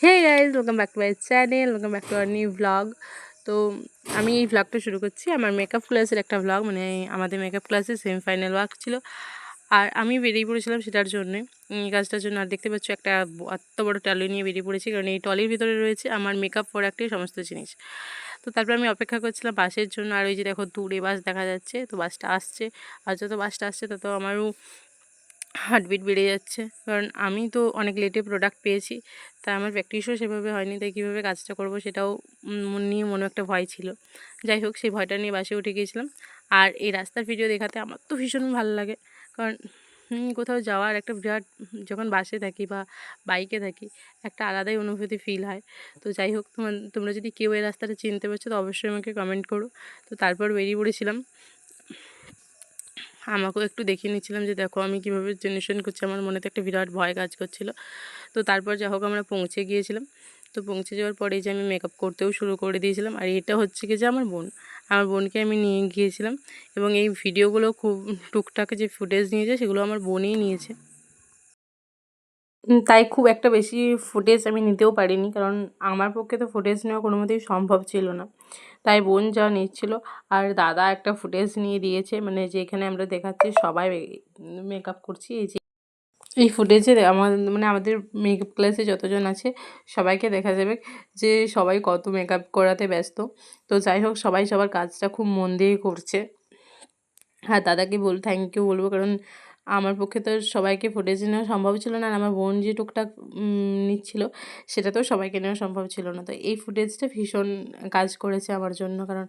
Hey guys, welcome back to my channel, welcome back to our new blog. তো আমি এই ভ্লগটা শুরু করছি আমার মেকআপ ক্লাসের একটা ভ্লগ, মানে আমাদের মেকআপ ক্লাসে সেমিফাইনাল ওয়ার্ক ছিল আর আমি বেরিয়ে পড়েছিলাম সেটার জন্যে, এই কাজটার জন্য। আর দেখতে পাচ্ছ একটা এত বড় ট্রলি নিয়ে বেরিয়ে পড়েছি, কারণ এই ট্রলির ভিতরে রয়েছে আমার মেকআপ প্রোডাক্টের সমস্ত জিনিস। তো তারপর আমি অপেক্ষা করছিলাম বাসের জন্য। আর ওই যে দেখো দূরে বাস দেখা যাচ্ছে, তো বাসটা আসছে। আর যত বাসটা আসছে তত আমারও হার্টবিট বেড়ে যাচ্ছে, কারণ আমি তো অনেক লেটে প্রোডাক্ট পেয়েছি, তাই আমার প্র্যাকটিসও সেভাবে হয়নি, তাই কীভাবে কাজটা করব সেটাও নিয়ে মনে একটা ভয় ছিল। যাই হোক, সেই ভয়টা নিয়ে বাসে উঠে গিয়েছিলাম। আর এই রাস্তার ভিডিও দেখাতে আমার তো ভীষণ ভালো লাগে, কারণ কোথাও যাওয়ার একটা বিরাট, যখন বাসে থাকি বা বাইকে থাকি একটা আলাদাই অনুভূতি ফিল হয়। তো যাই হোক, তোমরা যদি কেউ এই রাস্তাটা চিনতে পারছো তো অবশ্যই আমাকে কমেন্ট করো। তো তারপর বেরিয়ে পড়েছিলাম, আমাকেও একটু দেখিয়ে নিচ্ছিলাম যে দেখো আমি কীভাবে জেনারেশন করছি, আমার মনে তো একটা বিরাট ভয় কাজ করছিল। তো তারপর যা হোক আমরা পৌঁছে গিয়েছিলাম। তো পৌঁছে যাওয়ার পরেই যে আমি মেকআপ করতেও শুরু করে দিয়েছিলাম। আর এটা হচ্ছে কি যে আমার বোনকে আমি নিয়ে গিয়েছিলাম, এবং এই ভিডিওগুলো খুব টুকটাক যে ফুটেজ নিয়েছে সেগুলো আমার বোনই নিয়েছে। তাই খুব একটা বেশি ফুটেজ আমি নিতেও পারিনি, কারণ আমার পক্ষে তো ফুটেজ নেওয়া কোনো মতেই সম্ভব ছিল না। তাই বোন যা নিচ্ছিল, আর দাদা একটা ফুটেজ নিয়ে দিয়েছে, মানে যেখানে আমরা দেখাচ্ছি সবাই মেকআপ করছি। এই ফুটেজে আমাদের মেকআপ ক্লাসে যতজন আছে সবাইকে দেখা যাবে যে সবাই কত মেকআপ করাতে ব্যস্ত। তো যাই হোক, সবাই সবার কাজটা খুব মন দিয়ে করছে। হ্যাঁ, দাদাকে থ্যাংক ইউ বলবো, কারণ আমার পক্ষে তো সবাইকে ফুটেজ নেওয়া সম্ভব ছিল না, আর আমার বোন যে টুকটাক নিচ্ছিল সেটাতেও সবাইকে নেওয়া সম্ভব ছিল না। তো এই ফুটেজটা ভীষণ কাজ করেছে আমার জন্য, কারণ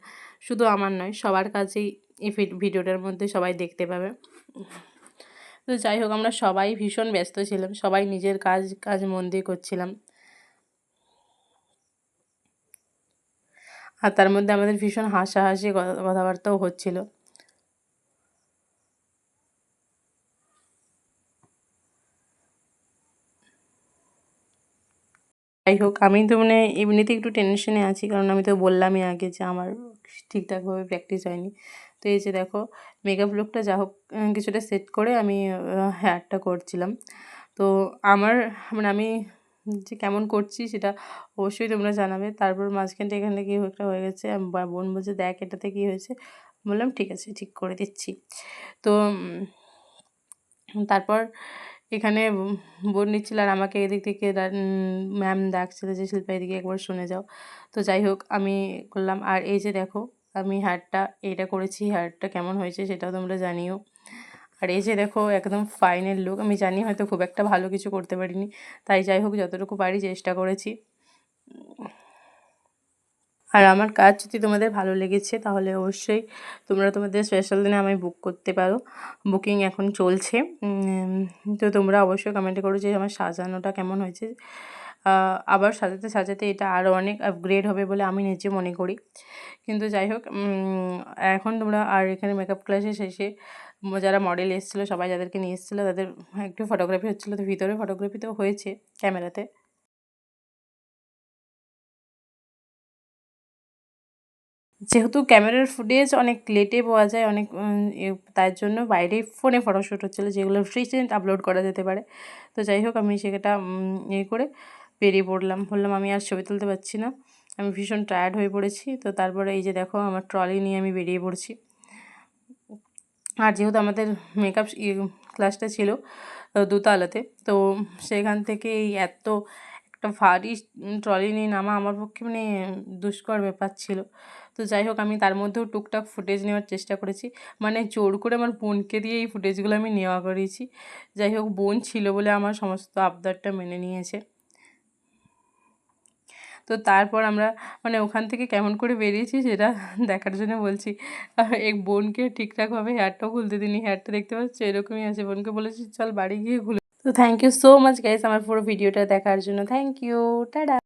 শুধু আমার নয়, সবার কাছেই এই ভিডিওটার মধ্যে সবাই দেখতে পাবে। তো যাই হোক, আমরা সবাই ভীষণ ব্যস্ত ছিলাম, সবাই নিজের কাজ মন দিয়ে করছিলাম। আর তার মধ্যে আমাদের ভীষণ হাসাহাসি কথাবার্তাও হচ্ছিল। যাই হোক, আমি তো এমনিতে একটু টেনশনে আছি, কারণ আমি তো বললামই আগে যে আমার ঠিকঠাকভাবে প্র্যাকটিস হয়নি। তো এই যে দেখো, মেকআপ লুকটা যা হোক কিছুটা সেট করে আমি হেয়ারটা করছিলাম। তো আমার আমি যে কেমন করছি সেটা অবশ্যই তোমরা জানাবে। তারপর মাঝখানটা এখানে কী একটা হয়ে গেছে, বোন বলছে দেখ এটাতে কী হয়েছে। বললাম ঠিক আছে, ঠিক করে দিচ্ছি। তো তারপর এখানে বোন নিচ্ছিল, আর আমাকে এদিক থেকে ম্যাম ডাকছিল যে শিল্পা এদিকে একবার শুনে যাও। তো যাই হোক, আমি করলাম। আর এই যে দেখো, আমি হেয়ারটা এইটা করেছি, হেয়ারটা কেমন হয়েছে সেটাও তোমরা জানিও। আর এই যে দেখো একদম ফাইনাল লুক। আমি জানি হয়তো খুব একটা ভালো কিছু করতে পারিনি, তাই যাই হোক যতটুকু পারি চেষ্টা করেছি। আর আমার কাজ যদি তোমাদের ভালো লেগেছে তাহলে অবশ্যই তোমরা তোমাদের স্পেশাল দিনে আমায় বুক করতে পারো। বুকিং এখন চলছে। তো তোমরা অবশ্যই কমেন্টে করো যে আমার সাজানোটা কেমন হয়েছে। আবার সাজাতে সাজাতে এটা আরও অনেক আপগ্রেড হবে বলে আমি নিজে মনে করি। কিন্তু যাই হোক, এখন তোমরা আর এখানে মেকআপ ক্লাসে শেষে যারা মডেল এসেছিলো, সবাই যাদেরকে নিয়ে এসেছিলো তাদের একটু ফটোগ্রাফি হচ্ছিলো। তো ভিতরে ফটোগ্রাফি তো হয়েছে ক্যামেরাতে। যেহেতু ক্যামেরার ফুটেজ অনেক লেটে পাওয়া যায়, অনেক তার জন্য বাইরেই ফোনে ফটোশ্যুট হচ্ছিলো, যেগুলো রিসেন্ট আপলোড করা যেতে পারে। তো যাই হোক, আমি সেটা করে বেরিয়ে বললাম আমি আর ছবি তুলতে পারছি না, আমি ভীষণ টায়ার্ড হয়ে পড়েছি। তো তারপরে এই যে দেখো আমার ট্রলি নিয়ে আমি বেরিয়ে পড়ছি। আর যেহেতু আমাদের মেকআপ ক্লাসটা ছিল দোতলাতে, তো সেখান থেকে এই এত একটা ভারী ট্রলি নিয়ে নামা আমার পক্ষে দুষ্কর ব্যাপার ছিল। তো যাই হোক, আমি তার মধ্যেও টুকটাক ফুটেজ নেওয়ার চেষ্টা করেছি, জোর করে আমার বোনকে দিয়ে এই ফুটেজগুলো আমি নেওয়া করিয়েছি। যাই হোক, বোন ছিল বলে আমার সমস্ত আবদারটা মেনে নিয়েছে। তো তারপর আমরা ওখান থেকে কেমন করে বেরিয়েছি সেটা দেখার জন্য বলছি। এক বোনকে ঠিকঠাকভাবে হেয়ারটাও খুলতে দিইনি, হেয়ারটা দেখতে পাচ্ছ এরকমই আছে। বোনকে বলেছি চল বাড়ি গিয়ে খুলে। তো thank you so much guys আমার পুরো ভিডিওটা দেখার জন্য। Thank you, tata.